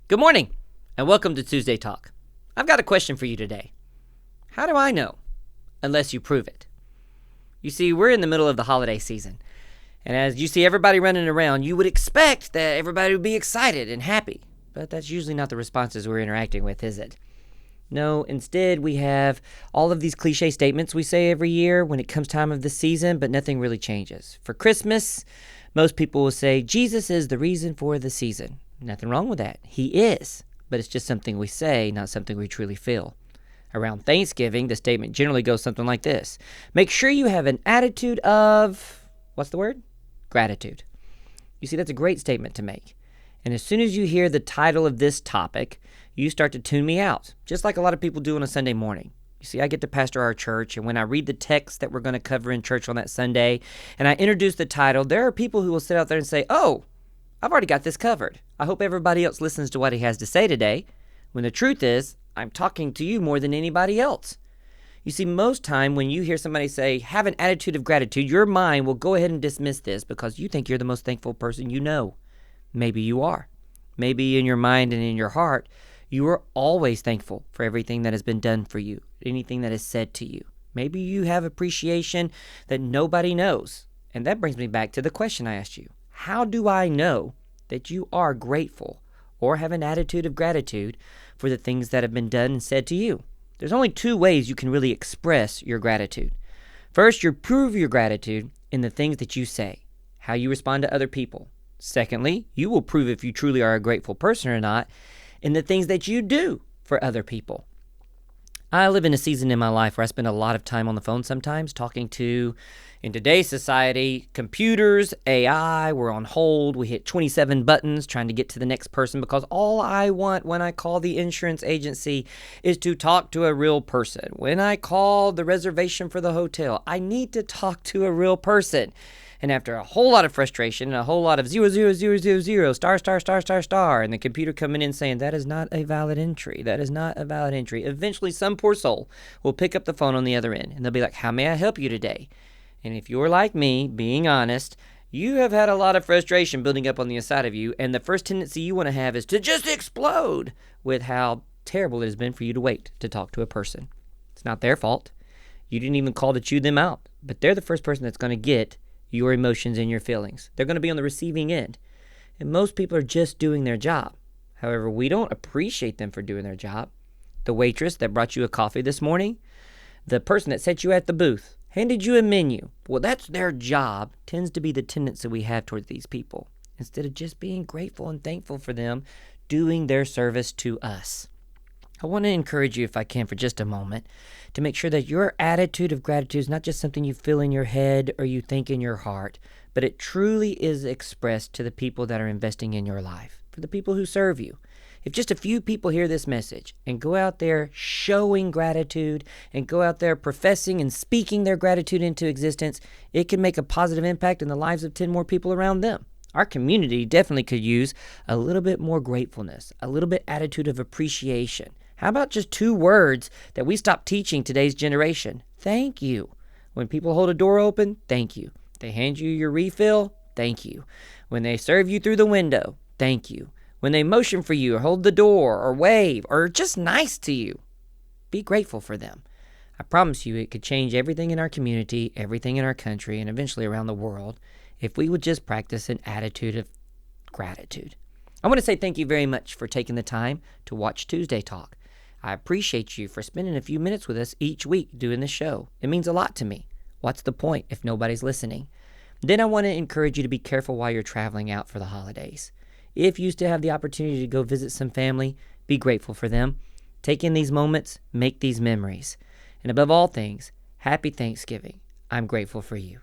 Good morning, and welcome to Tuesday Talk. I've got a question for you today. How do I know unless you prove it? You see, we're in the middle of the holiday season, and as you see everybody running around, you would expect that everybody would be excited and happy, but that's usually not the responses we're interacting with, is it? No, instead we have all of these cliche statements we say every year when it comes time of the season, but nothing really changes. For Christmas, most people will say, Jesus is the reason for the season. Nothing wrong with that. He is, but it's just something we say, not something we truly feel. Around Thanksgiving, the statement generally goes something like this. Make sure you have an attitude of, what's the word? Gratitude. You see, that's a great statement to make. And as soon as you hear the title of this topic, you start to tune me out, just like a lot of people do on a Sunday morning. You see, I get to pastor our church, and when I read the text that we're going to cover in church on that Sunday, and I introduce the title, there are people who will sit out there and say, oh, I've already got this covered. I hope everybody else listens to what he has to say today, when the truth is, I'm talking to you more than anybody else. You see, most time when you hear somebody say, have an attitude of gratitude, your mind will go ahead and dismiss this because you think you're the most thankful person you know. Maybe you are. Maybe in your mind and in your heart, you are always thankful for everything that has been done for you, anything that is said to you. Maybe you have appreciation that nobody knows. And that brings me back to the question I asked you. How do I know that you are grateful or have an attitude of gratitude for the things that have been done and said to you? There's only two ways you can really express your gratitude. First, you prove your gratitude in the things that you say, how you respond to other people. Secondly, you will prove if you truly are a grateful person or not in the things that you do for other people. I live in a season in my life where I spend a lot of time on the phone sometimes talking to, in today's society, computers, AI, we're on hold, we hit 27 buttons trying to get to the next person because all I want when I call the insurance agency is to talk to a real person. When I call the reservation for the hotel, I need to talk to a real person. And after a whole lot of frustration and a whole lot of 00000 star, and the computer coming in saying, that is not a valid entry, eventually some poor soul will pick up the phone on the other end, and they'll be like, how may I help you today? And if you're like me, being honest, you have had a lot of frustration building up on the inside of you, and the first tendency you want to have is to just explode with how terrible it has been for you to wait to talk to a person. It's not their fault. You didn't even call to chew them out, but they're the first person that's going to get your emotions and your feelings. They're going to be on the receiving end. And most people are just doing their job. However, we don't appreciate them for doing their job. The waitress that brought you a coffee this morning, the person that set you at the booth, handed you a menu. Well, that's their job, tends to be the tendency we have towards these people. Instead of just being grateful and thankful for them doing their service to us. I want to encourage you, if I can, for just a moment, to make sure that your attitude of gratitude is not just something you feel in your head or you think in your heart, but it truly is expressed to the people that are investing in your life, for the people who serve you. If just a few people hear this message and go out there showing gratitude and go out there professing and speaking their gratitude into existence, it can make a positive impact in the lives of 10 more people around them. Our community definitely could use a little bit more gratefulness, a little bit attitude of appreciation. How about just 2 words that we stop teaching today's generation? Thank you. When people hold a door open, thank you. They hand you your refill, thank you. When they serve you through the window, thank you. When they motion for you or hold the door or wave or just nice to you, be grateful for them. I promise you it could change everything in our community, everything in our country, and eventually around the world if we would just practice an attitude of gratitude. I want to say thank you very much for taking the time to watch Tuesday Talk. I appreciate you for spending a few minutes with us each week doing this show. It means a lot to me. What's the point if nobody's listening? Then I want to encourage you to be careful while you're traveling out for the holidays. If you still have the opportunity to go visit some family, be grateful for them. Take in these moments, make these memories. And above all things, happy Thanksgiving. I'm grateful for you.